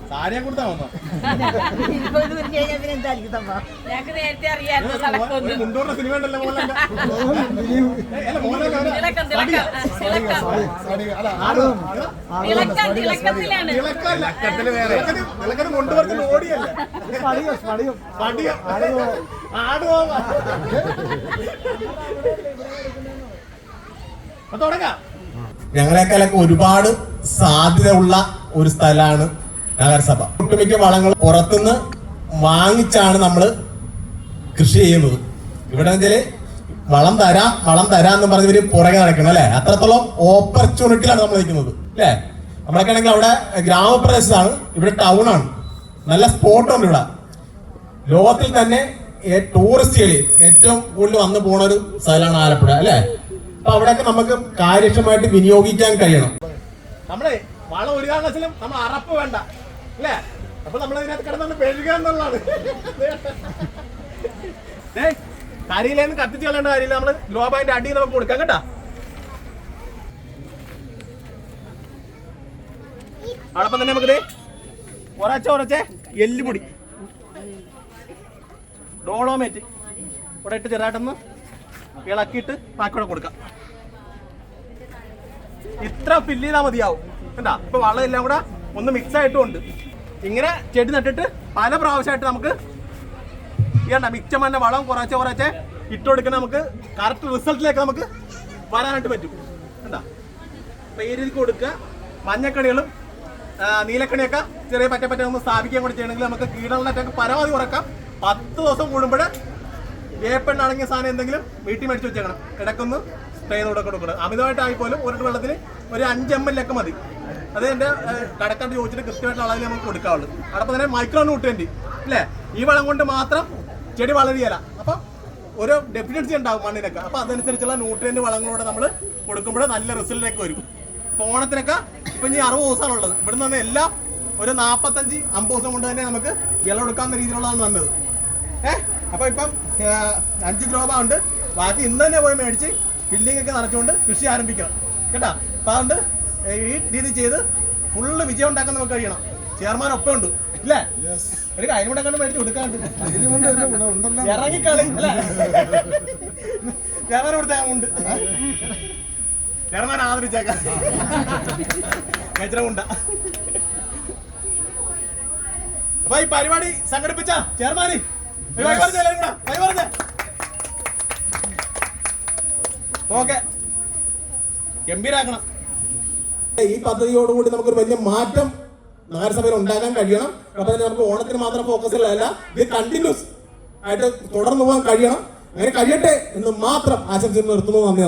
സാരിയെ കൊടുത്താ വന്നോ? മുണ്ടോറിന്റെ സിനിമ ഉണ്ടല്ലോ കൊണ്ടുവരുന്ന ഓടിയല്ലേ തുടങ്ങാം. ഞങ്ങളെക്കാളൊക്കെ ഒരുപാട് സാധ്യത ഉള്ള ഒരു സ്ഥലമാണ് നഗരസഭ. ഒട്ടുമിക്ക വളങ്ങൾ പുറത്തുനിന്ന് വാങ്ങിച്ചാണ് നമ്മൾ കൃഷി ചെയ്യുന്നത്. ഇവിടെ വെച്ചാല് വളം തരാന്ന് പറഞ്ഞവര് പുറകെ നടക്കണം അല്ലെ. അത്രത്തോളം ഓപ്പർച്യൂണിറ്റിയിലാണ് നമ്മൾ നിൽക്കുന്നത് അല്ലെ. നമ്മളൊക്കെ ആണെങ്കിൽ അവിടെ ഗ്രാമപ്രദേശത്താണ്, ഇവിടെ ടൗൺ ആണ്. നല്ല സ്പോട്ടുണ്ട് ഇവിടെ. ലോകത്തിൽ തന്നെ ടൂറിസ്റ്റുകളിൽ ഏറ്റവും കൂടുതൽ വന്നു പോണ ഒരു സ്ഥലമാണ് ആലപ്പുഴ അല്ലെ. അപ്പൊ അവിടെയൊക്കെ നമുക്ക് കാര്യക്ഷമമായിട്ട് വിനിയോഗിക്കാൻ കഴിയണം. നമ്മളെ വളം ഒരു കാരണവശാലും നമ്മൾ അറപ്പ് വേണ്ട അല്ലേ. അപ്പൊ നമ്മൾ ഇതിനകത്ത് കിടന്നു പെഴുക എന്നുള്ളതാണ്. കരിയിലേന്ന് കത്തിച്ച് കളയേണ്ട കാര്യമില്ല. നമ്മള് ഗ്ലോബായിന്റെ അടി നമുക്ക് കൊടുക്കാം കേട്ടാ. അതോടൊപ്പം തന്നെ നമുക്കിത് കുറച്ചേ എല്ലുപൊടി ഡോളോമേറ്റ് ഇവിടെ ഇട്ട് ചെറുതായിട്ടൊന്ന് ഇളക്കിയിട്ട് ബാക്കിയോടെ കൊടുക്കാം. ഇത്ര ഫില്ല് ചെയ്താൽ മതിയാവും കേട്ടാ. ഇപ്പൊ വളം എല്ലാം കൂടെ ഒന്ന് മിക്സ് ആയിട്ടുണ്ട്. ഇങ്ങനെ ചെടി നട്ടിട്ട് പല പ്രാവശ്യമായിട്ട് നമുക്ക് ചെയ്യണ്ട. മിച്ചമന്റെ വളം കുറച്ചേ ഇട്ട് കൊടുക്കുന്ന നമുക്ക് കറക്റ്റ് റിസൾട്ടിലേക്ക് നമുക്ക് വരാനായിട്ട് പറ്റും കേട്ടാ. അപ്പൊ ഈ രീതിക്ക് കൊടുക്കുക. മഞ്ഞക്കണികളും നീലക്കണിയൊക്കെ ചെറിയ പറ്റ ഒന്ന് സ്ഥാപിക്കാൻ കൂടി ചെയ്യണമെങ്കിൽ നമുക്ക് കീടങ്ങളൊക്കെ പരമാവധി കുറക്കാം. 10 ദിവസം കൂടുമ്പോൾ വേപ്പെണ്ണ സാധനം എന്തെങ്കിലും വീട്ടിൽ മേടിച്ച് വെച്ചേക്കണം. ഇടക്കൊന്ന് സ്പ്രേ ചെയ്ത് കൊടുക്കണം. അമിതമായിട്ടായി പോലും ഒരു വെള്ളത്തിൽ ഒരു 5 ml മതി. അത് എൻ്റെ കടക്കാട്ട് ചോദിച്ചിട്ട് കൃത്യമായിട്ടുള്ള അളവിൽ നമുക്ക് കൊടുക്കാവുള്ളൂ. അതോടൊപ്പം തന്നെ മൈക്രോ ന്യൂട്രിയന്റ് അല്ലേ. ഈ വളം കൊണ്ട് മാത്രം ചെടി വളരുകയില്ല. അപ്പം ഒരു ഡെഫിഷ്യൻസി ഉണ്ടാവും മണ്ണിനൊക്കെ. അപ്പം അതനുസരിച്ചുള്ള ന്യൂട്രിയന്റ് വളങ്ങളോടെ നമ്മൾ കൊടുക്കുമ്പോൾ നല്ല റിസൾട്ടിലേക്ക് വരും. ഇപ്പോൾ ഓണത്തിനൊക്കെ ഇപ്പം ഇനി 60 ദിവസമാണുള്ളത്. ഇവിടെ നിന്ന് എല്ലാം ഒരു 45-50 ദിവസം കൊണ്ട് തന്നെ നമുക്ക് വിളവെടുക്കാവുന്ന രീതിയിലുള്ളതാണ് വന്നത്. അപ്പൊ ഇപ്പം 5 ഗ്രോ ബാഗ് ഉണ്ട്. ബാക്കി ഇന്ന് തന്നെ പോയി മേടിച്ച് ബിൽഡിംഗ് ഒക്കെ നിറച്ചുകൊണ്ട് കൃഷി ആരംഭിക്കണം കേട്ടാ. അപ്പൊ അതുകൊണ്ട് ഈ രീതി ചെയ്ത് ഫുള്ള് വിജയം ഉണ്ടാക്കാൻ നമുക്ക് കഴിയണം. ചെയർമാൻ ഒപ്പം ഉണ്ട് ഇല്ലേ. ഒരു കാര്യം കൂടെ കണ്ട് മേടിച്ച് കൊടുക്കാണ്ട് ഇറങ്ങിക്കളി അല്ലേ. ചെയർമാൻ കൊടുത്താണ്ട് ചെയർമാൻ ആദരിച്ചേക്കാം. ഉണ്ട്. അപ്പൊ ഈ പരിപാടി സംഘടിപ്പിച്ച ചെയർമാന് ഓക്കെ ഗംഭീരാക്കണം. ഈ പദ്ധതിയോടുകൂടി നമുക്കൊരു വലിയ മാറ്റം നഗരസഭയിൽ ഉണ്ടാക്കാൻ കഴിയണം. അപ്പൊ നമുക്ക് ഓണത്തിന് മാത്രം ഫോക്കസ് അല്ല, ഇത് കണ്ടിന്യൂസ് ആയിട്ട് തുടർന്നു പോകാൻ കഴിയണം. അങ്ങനെ കഴിയട്ടെ എന്ന് മാത്രം ആശംസിച്ച് നിർത്തുന്നു. നന്ദി.